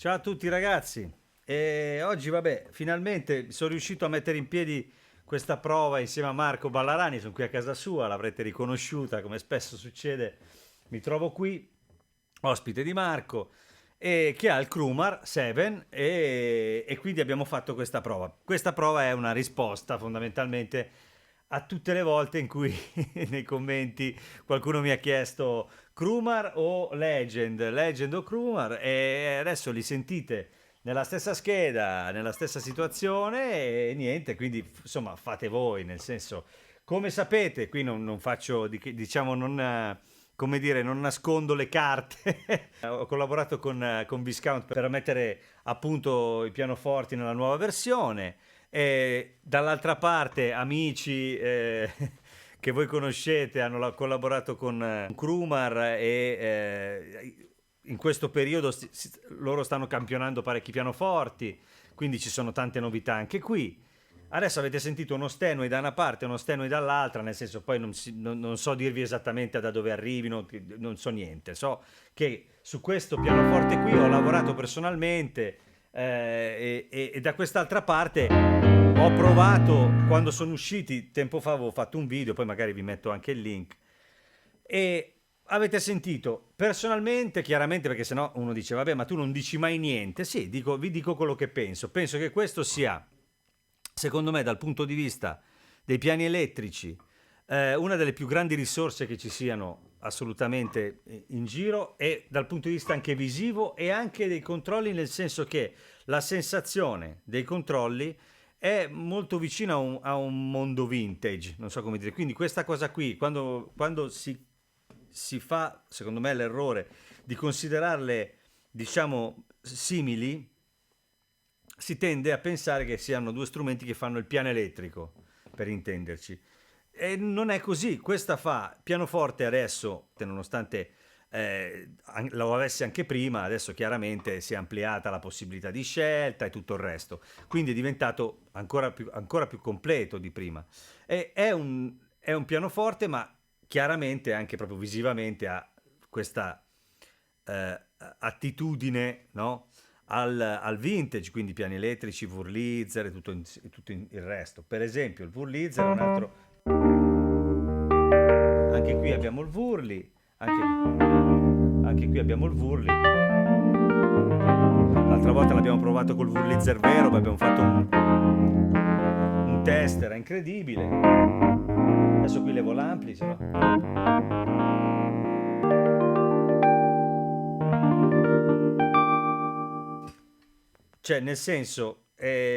Ciao a tutti ragazzi, e oggi vabbè, finalmente sono riuscito a mettere in piedi questa prova insieme a Marco Ballarani, sono qui a casa sua, l'avrete riconosciuta come spesso succede, mi trovo qui, ospite di Marco, e che ha il Krumar 7 e quindi abbiamo fatto questa prova. Questa prova è una risposta fondamentalmente a tutte le volte in cui nei commenti qualcuno mi ha chiesto Krumar o Legend, Legend o Krumar e adesso li sentite nella stessa scheda, nella stessa situazione e niente, quindi insomma fate voi, nel senso, come sapete, qui non faccio, diciamo, non, come dire, non nascondo le carte. Ho collaborato con Viscount per mettere a punto i pianoforti nella nuova versione. E dall'altra parte, amici che voi conoscete hanno collaborato con Krumar e in questo periodo loro stanno campionando parecchi pianoforti, quindi ci sono tante novità anche qui. Adesso avete sentito uno Steinway da una parte e uno Steinway dall'altra, nel senso poi non so dirvi esattamente da dove arrivino, non so niente. So che su questo pianoforte qui ho lavorato personalmente e da quest'altra parte ho provato, quando sono usciti, tempo fa avevo fatto un video, poi magari vi metto anche il link. E avete sentito, personalmente, chiaramente, perché sennò uno dice, vabbè, ma tu non dici mai niente. Sì, vi dico quello che penso. Penso che questo sia, secondo me, dal punto di vista dei piani elettrici, una delle più grandi risorse che ci siano assolutamente in giro e dal punto di vista anche visivo e anche dei controlli, nel senso che la sensazione dei controlli è molto vicina a un mondo vintage, non so come dire. Quindi questa cosa qui, quando si fa, secondo me, l'errore di considerarle, diciamo, simili, si tende a pensare che siano due strumenti che fanno il piano elettrico, per intenderci. E non è così. Questa fa pianoforte adesso, nonostante lo avessi anche prima, adesso chiaramente si è ampliata la possibilità di scelta e tutto il resto. Quindi è diventato ancora più completo di prima. È un pianoforte, ma chiaramente anche proprio visivamente ha questa attitudine, no? Al vintage, quindi piani elettrici, Wurlitzer e tutto il resto. Per esempio, il Wurlitzer è un altro. Anche qui abbiamo il Wurli, anche qui abbiamo il Wurli. L'altra volta l'abbiamo provato col Wurlitzer vero, poi abbiamo fatto un test, era incredibile. Adesso qui levo l'ampli, se no. Cioè, nel senso,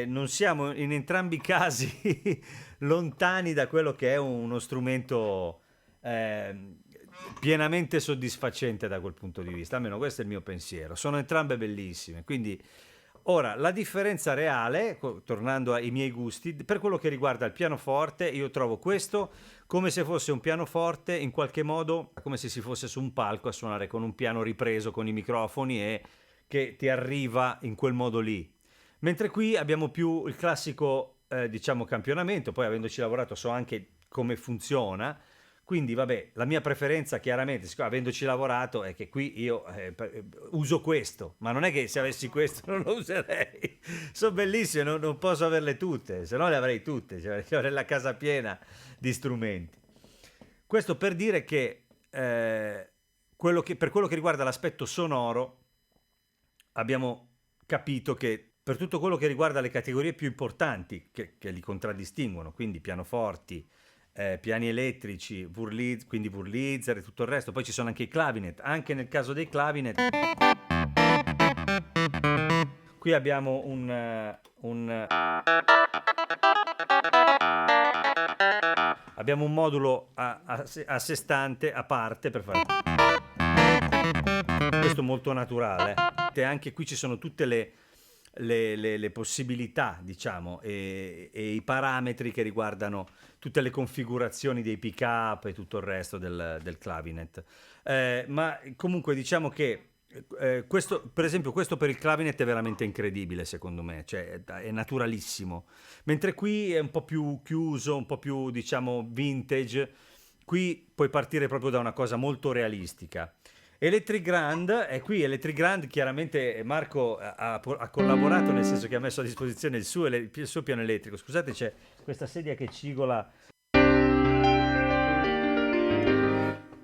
non siamo in entrambi i casi lontani da quello che è uno strumento pienamente soddisfacente da quel punto di vista. Almeno questo è il mio pensiero. Sono entrambe bellissime. Quindi, ora, la differenza reale, tornando ai miei gusti, per quello che riguarda il pianoforte, io trovo questo come se fosse un pianoforte in qualche modo, come se si fosse su un palco a suonare con un piano ripreso con i microfoni e che ti arriva in quel modo lì. Mentre qui abbiamo più il classico, diciamo, campionamento, poi avendoci lavorato so anche come funziona, quindi vabbè, la mia preferenza chiaramente, avendoci lavorato, è che qui io uso questo, ma non è che se avessi questo non lo userei. Sono bellissime, non posso averle tutte, se no le avrei tutte, cioè, avrei la casa piena di strumenti. Questo per dire che, per quello che riguarda l'aspetto sonoro, abbiamo capito che per tutto quello che riguarda le categorie più importanti che li contraddistinguono, quindi pianoforti, piani elettrici, quindi Wurlitzer e tutto il resto, poi ci sono anche i clavinet, anche nel caso dei clavinet, qui abbiamo abbiamo un modulo a sé stante, a parte, per fare questo molto naturale. E anche qui ci sono tutte le possibilità, diciamo, e i parametri che riguardano tutte le configurazioni dei pick up e tutto il resto del clavinet. Ma comunque diciamo che questo, per esempio, questo per il clavinet è veramente incredibile, secondo me, cioè è naturalissimo. Mentre qui è un po' più chiuso, un po' più, diciamo, vintage. Qui puoi partire proprio da una cosa molto realistica. Electric Grand, e qui Electric Grand chiaramente Marco ha collaborato, nel senso che ha messo a disposizione il suo piano elettrico. Scusate, c'è questa sedia che cigola.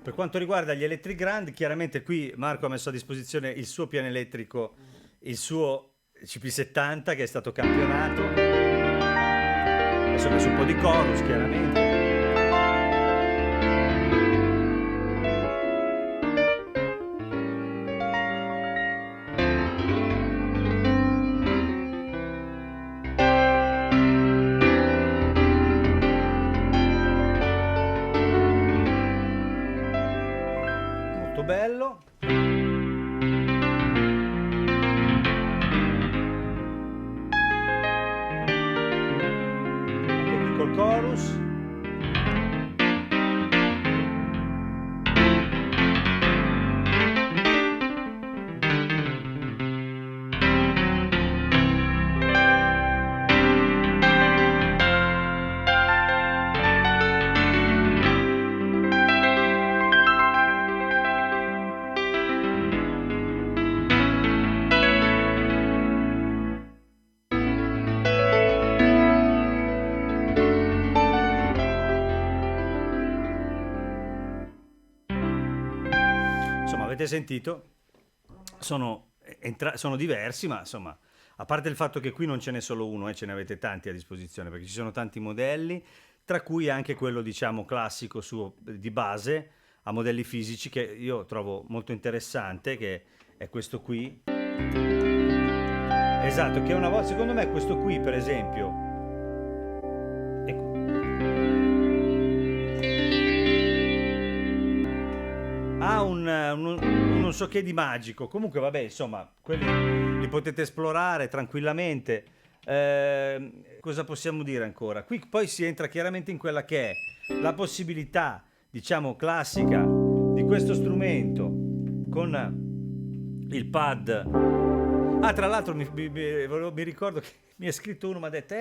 Per Per quanto riguarda gli Electric Grand, chiaramente qui Marco ha messo a disposizione il suo piano elettrico, il suo CP70 che è stato campionato. Adesso ho messo un po' di chorus, chiaramente. Molto bello. Anche qui col chorus. Insomma, avete sentito? Sono diversi, ma insomma, a parte il fatto che qui non ce n'è solo uno, ce ne avete tanti a disposizione, perché ci sono tanti modelli, tra cui anche quello, diciamo, classico suo, di base, a modelli fisici, che io trovo molto interessante, che è questo qui. Esatto, che una volta, secondo me, questo qui, per esempio, ha un non so che di magico. Comunque, vabbè, insomma, quelli li potete esplorare tranquillamente. Cosa possiamo dire ancora? Qui poi si entra chiaramente in quella che è la possibilità, diciamo, classica di questo strumento con il pad. Ah, tra l'altro mi ricordo che mi è scritto uno, mi ha detto,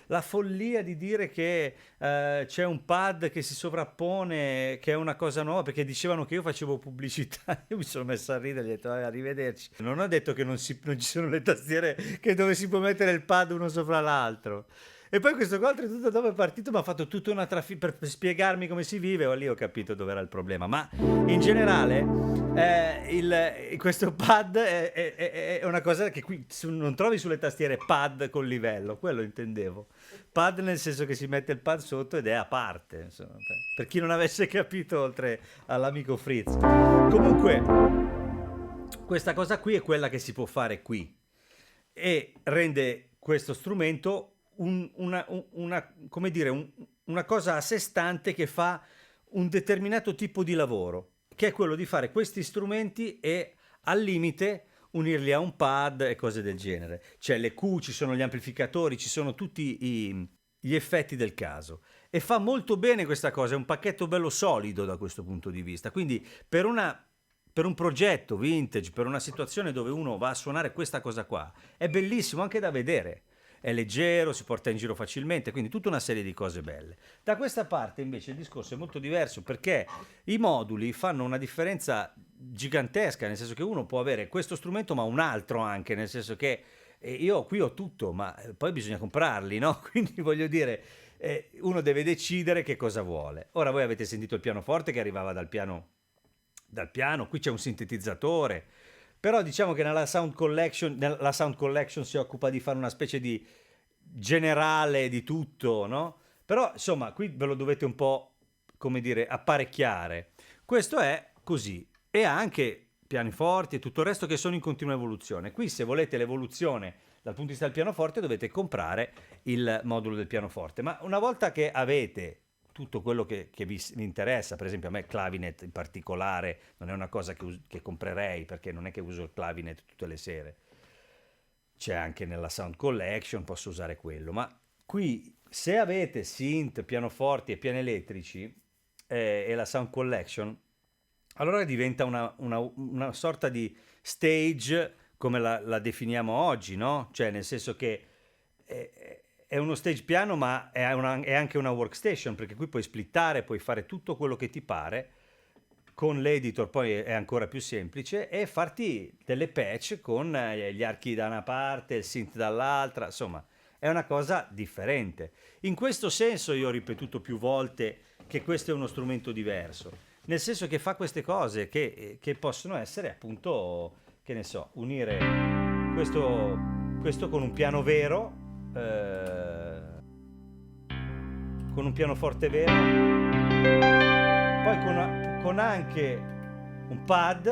la follia di dire che c'è un pad che si sovrappone, che è una cosa nuova, perché dicevano che io facevo pubblicità. Io mi sono messo a ridere, gli ho detto, arrivederci. Non ho detto che non ci sono le tastiere che dove si può mettere il pad uno sopra l'altro. E poi questo qua, oltretutto, dopo è partito, mi ha fatto tutta una per spiegarmi come si vive, e lì ho capito dove era il problema. Ma in generale, questo pad è una cosa che qui non trovi sulle tastiere pad con livello, quello intendevo. Pad nel senso che si mette il pad sotto ed è a parte, insomma, per chi non avesse capito, oltre all'amico Fritz. Comunque, questa cosa qui è quella che si può fare qui e rende questo strumento come dire, una cosa a sé stante che fa un determinato tipo di lavoro, che è quello di fare questi strumenti e al limite unirli a un pad e cose del genere. C'è l'EQ, ci sono gli amplificatori, ci sono tutti gli effetti del caso. E fa molto bene questa cosa, è un pacchetto bello solido da questo punto di vista. Quindi per un progetto vintage, per una situazione dove uno va a suonare questa cosa qua, è bellissimo anche da vedere. È leggero, si porta in giro facilmente, quindi tutta una serie di cose belle. Da questa parte invece il discorso è molto diverso, perché i moduli fanno una differenza gigantesca, nel senso che uno può avere questo strumento ma un altro anche, nel senso che io qui ho tutto, ma poi bisogna comprarli, no? Quindi voglio dire, uno deve decidere che cosa vuole. Ora voi avete sentito il pianoforte che arrivava dal piano, qui c'è un sintetizzatore. Però diciamo che la Sound Collection si occupa di fare una specie di generale di tutto, no? Però insomma qui ve lo dovete un po', come dire, apparecchiare. Questo è così. E ha anche pianoforti e tutto il resto che sono in continua evoluzione. Qui se volete l'evoluzione dal punto di vista del pianoforte dovete comprare il modulo del pianoforte. Ma una volta che avete tutto quello che vi interessa, per esempio a me clavinet in particolare non è una cosa che comprerei, perché non è che uso il clavinet tutte le sere, c'è anche nella Sound Collection, posso usare quello, ma qui se avete synth, pianoforti e piani elettrici e la Sound Collection, allora diventa una sorta di stage come la definiamo oggi, no? Cioè nel senso che è uno stage piano, ma è anche una workstation, perché qui puoi splittare, puoi fare tutto quello che ti pare. Con l'editor poi è ancora più semplice, e farti delle patch con gli archi da una parte, il synth dall'altra, insomma, è una cosa differente. In questo senso io ho ripetuto più volte che questo è uno strumento diverso, nel senso che fa queste cose che possono essere appunto, che ne so, unire questo con un piano vero, con un pianoforte vero, poi con anche un pad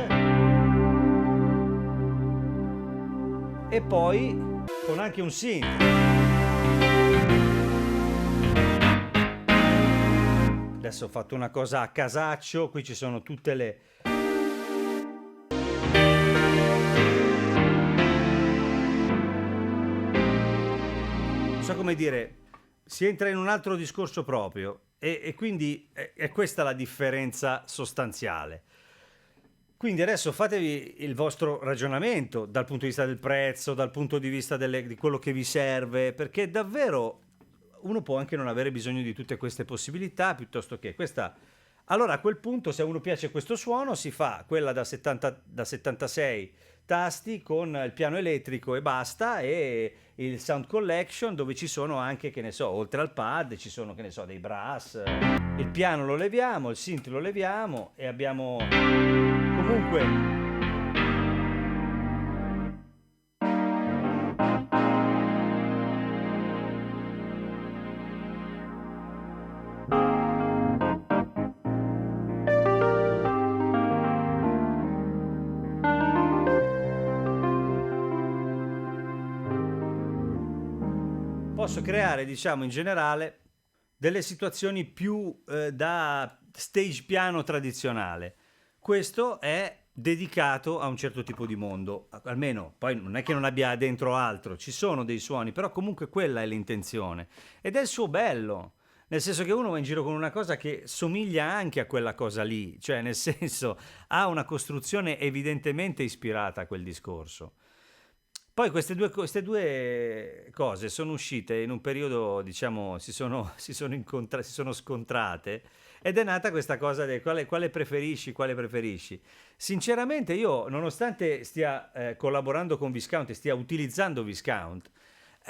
e poi con anche un synth. Adesso ho fatto una cosa a casaccio, qui ci sono tutte le... Non so come dire, si entra in un altro discorso proprio e quindi è questa la differenza sostanziale. Quindi adesso fatevi il vostro ragionamento dal punto di vista del prezzo, dal punto di vista di quello che vi serve, perché davvero uno può anche non avere bisogno di tutte queste possibilità, piuttosto che questa. Allora a quel punto, se a uno piace questo suono, si fa quella da 76 tasti con il piano elettrico e basta, e il sound collection dove ci sono anche, che ne so, oltre al pad ci sono, che ne so, dei brass, il piano lo leviamo, il synth lo leviamo e abbiamo comunque... Posso creare, diciamo, in generale delle situazioni più da stage piano tradizionale. Questo è dedicato a un certo tipo di mondo, almeno poi non è che non abbia dentro altro, ci sono dei suoni, però comunque quella è l'intenzione ed è il suo bello. Nel senso che uno va in giro con una cosa che somiglia anche a quella cosa lì, cioè nel senso ha una costruzione evidentemente ispirata a quel discorso. Poi queste due cose sono uscite in un periodo, diciamo, si sono scontrate ed è nata questa cosa del quale preferisci, quale preferisci. Sinceramente io, nonostante stia collaborando con Viscount e stia utilizzando Viscount,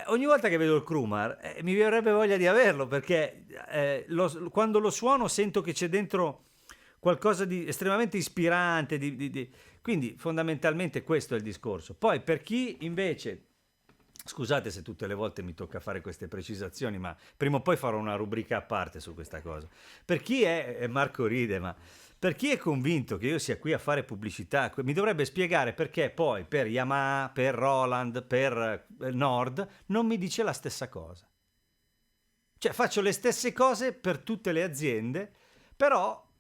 ogni volta che vedo il Krumar mi verrebbe voglia di averlo perché quando lo suono sento che c'è dentro qualcosa di estremamente ispirante, quindi fondamentalmente questo è il discorso. Poi per chi invece, scusate se tutte le volte mi tocca fare queste precisazioni, ma prima o poi farò una rubrica a parte su questa cosa. Per chi è Marco ride, ma per chi è convinto che io sia qui a fare pubblicità, mi dovrebbe spiegare perché poi per Yamaha, per Roland, per Nord non mi dice la stessa cosa. Cioè faccio le stesse cose per tutte le aziende, però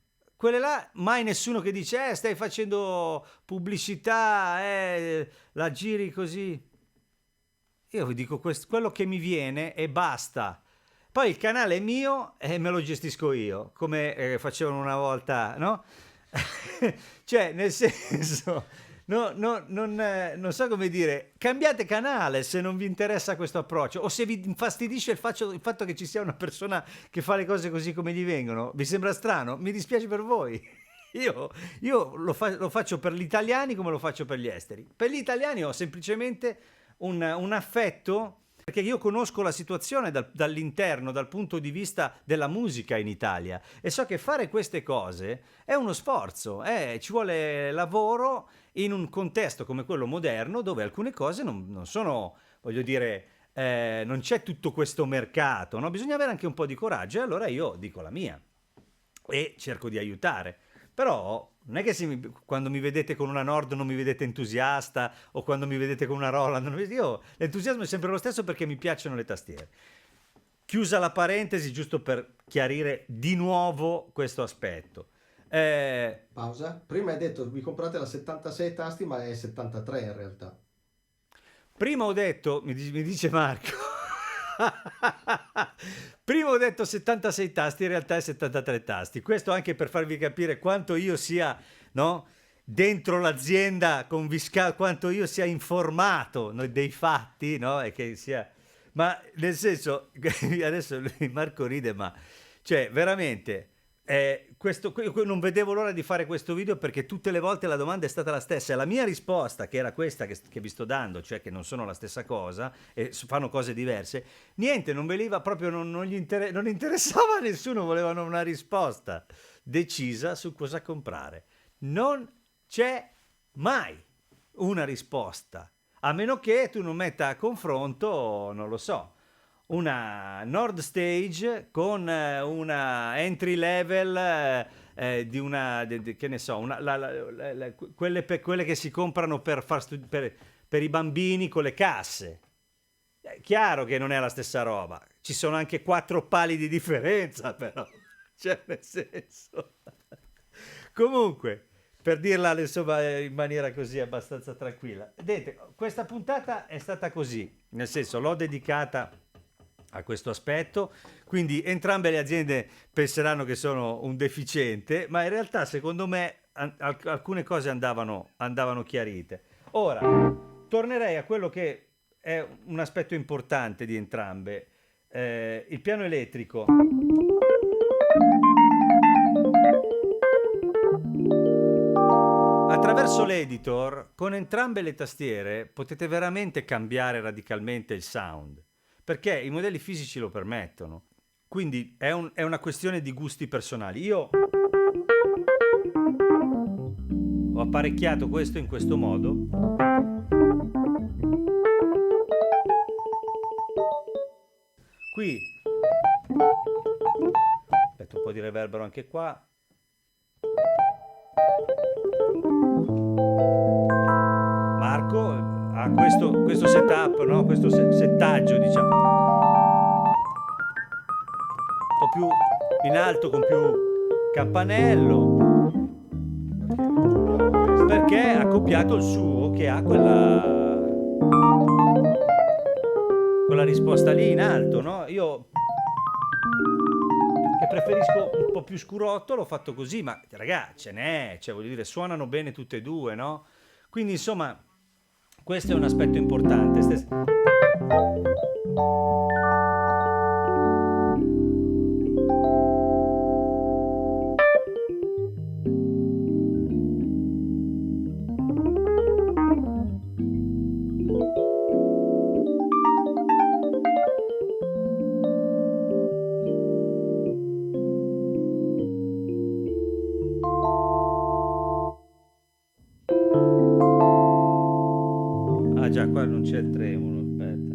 quelle là mai nessuno che dice stai facendo pubblicità, la giri così. Io vi dico quello che mi viene e basta. Poi il canale è mio e me lo gestisco io, come facevano una volta, no? Cioè, nel senso, non so come dire, cambiate canale se non vi interessa questo approccio o se vi infastidisce il fatto che ci sia una persona che fa le cose così come gli vengono. Vi sembra strano? Mi dispiace per voi. Io lo faccio per gli italiani come lo faccio per gli esteri. Per gli italiani ho semplicemente un affetto perché io conosco la situazione dall'interno, dal punto di vista della musica in Italia e so che fare queste cose è uno sforzo, ci vuole lavoro in un contesto come quello moderno dove alcune cose non sono, voglio dire, non c'è tutto questo mercato, no? Bisogna avere anche un po' di coraggio e allora io dico la mia e cerco di aiutare. Però non è che quando mi vedete con una Nord non mi vedete entusiasta o quando mi vedete con una Roland, l'entusiasmo è sempre lo stesso perché mi piacciono le tastiere. Chiusa la parentesi, giusto per chiarire di nuovo questo aspetto. Pausa. Prima hai detto vi comprate la 76 tasti, ma è 73 in realtà. Prima ho detto, mi dice Marco, prima ho detto 76 tasti, in realtà è 73 tasti. Questo anche per farvi capire quanto io sia, no? Dentro l'azienda con quanto io sia informato, no, dei fatti, no? E che sia... Ma nel senso, adesso Marco ride, ma cioè veramente Non vedevo l'ora di fare questo video perché tutte le volte la domanda è stata la stessa e la mia risposta, che era questa che vi sto dando, cioè che non sono la stessa cosa e fanno cose diverse, niente, non veniva proprio, non interessava a nessuno, volevano una risposta decisa su cosa comprare. Non c'è mai una risposta, a meno che tu non metta a confronto, non lo so, una Nord Stage con una entry level di una, che ne so, quelle che si comprano per i bambini con le casse. È chiaro che non è la stessa roba, ci sono anche 4 pali di differenza, però, cioè nel senso. Comunque, per dirla insomma in maniera così abbastanza tranquilla, vedete, questa puntata è stata così, nel senso l'ho dedicata a questo aspetto, quindi entrambe le aziende penseranno che sono un deficiente, ma in realtà secondo me alcune cose andavano chiarite. Ora, tornerei a quello che è un aspetto importante di entrambe, il piano elettrico. Attraverso l'editor, con entrambe le tastiere, potete veramente cambiare radicalmente il sound, perché i modelli fisici lo permettono. Quindi è una questione di gusti personali. Io ho apparecchiato questo in questo modo. Qui metto un po' di reverbero anche qua. Marco ha questo setup, no? Questo settaggio, diciamo, un po' più in alto con più campanello, perché ha copiato il suo che ha quella risposta lì in alto, no? Io che preferisco un po' più scurotto l'ho fatto così, ma ragazzi, ce n'è, cioè voglio dire, suonano bene tutte e due, no? Quindi insomma, questo è un aspetto importante. Ah già, qua non c'è il tremolo, aspetta.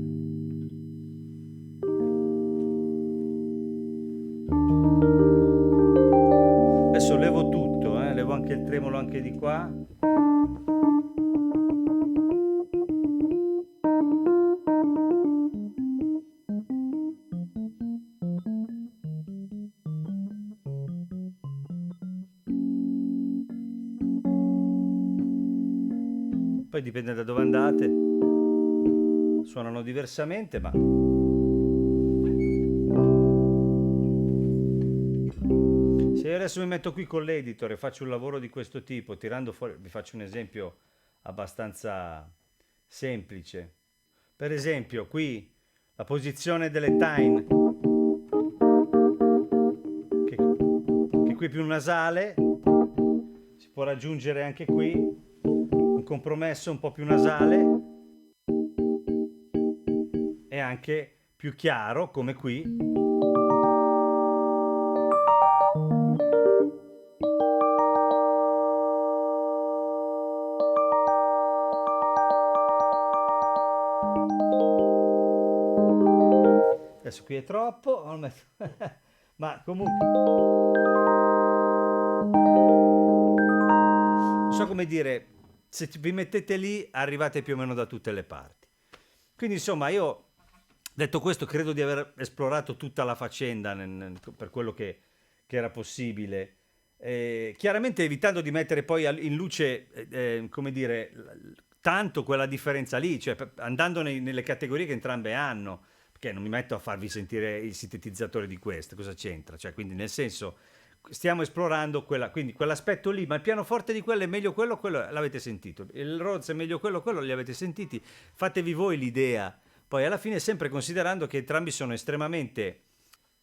Adesso levo tutto, levo anche il tremolo anche di qua. Poi dipende da dove andate, suonano diversamente, ma se io adesso mi metto qui con l'editor e faccio un lavoro di questo tipo, tirando fuori, vi faccio un esempio abbastanza semplice. Per esempio, qui la posizione delle tine, che qui è più nasale, si può raggiungere anche qui. Compromesso un po' più nasale e anche più chiaro come qui. Adesso qui è troppo, ma comunque non so come dire. Se vi mettete lì arrivate più o meno da tutte le parti. Quindi insomma io, detto questo, credo di aver esplorato tutta la faccenda per quello che era possibile, chiaramente evitando di mettere poi in luce come dire, tanto quella differenza lì, cioè andando nelle categorie che entrambe hanno, perché non mi metto a farvi sentire il sintetizzatore di questo, cosa c'entra? Cioè, quindi nel senso, stiamo esplorando quindi quell'aspetto lì, ma il pianoforte di quello è meglio quello l'avete sentito, il Rhodes è meglio quello li avete sentiti, fatevi voi l'idea, poi alla fine sempre considerando che entrambi sono estremamente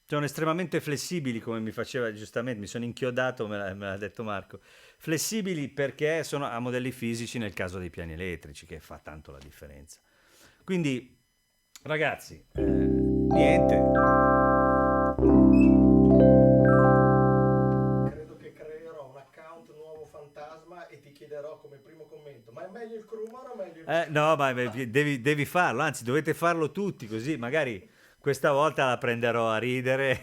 Sono estremamente flessibili, come mi faceva giustamente, mi sono inchiodato, me l'ha detto Marco. Flessibili perché sono a modelli fisici nel caso dei piani elettrici, che fa tanto la differenza. Quindi, ragazzi, niente. Credo che creerò un account nuovo fantasma e ti chiederò come primo commento, ma è meglio il Krumar o meglio il No, Visconti? ma devi farlo, anzi dovete farlo tutti, così magari questa volta la prenderò a ridere.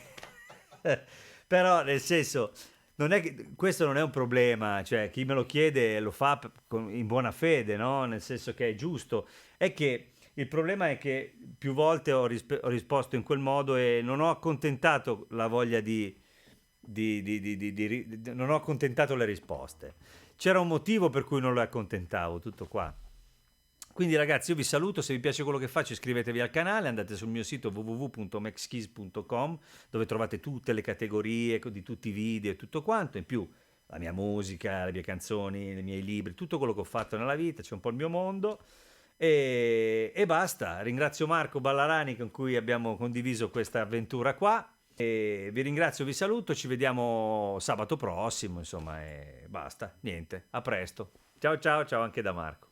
Però nel senso, non è che, questo non è un problema, cioè chi me lo chiede lo fa in buona fede, no? Nel senso che è giusto. È che il problema è che più volte ho risposto in quel modo e non ho accontentato la voglia non ho accontentato le risposte. C'era un motivo per cui non le accontentavo, tutto qua. Quindi ragazzi io vi saluto, se vi piace quello che faccio iscrivetevi al canale, andate sul mio sito www.maxkeys.com dove trovate tutte le categorie di tutti i video e tutto quanto, in più la mia musica, le mie canzoni, i miei libri, tutto quello che ho fatto nella vita, c'è un po' il mio mondo e basta. Ringrazio Marco Ballarani con cui abbiamo condiviso questa avventura qua e vi ringrazio, vi saluto, ci vediamo sabato prossimo, insomma, e basta, niente, a presto. Ciao ciao ciao anche da Marco.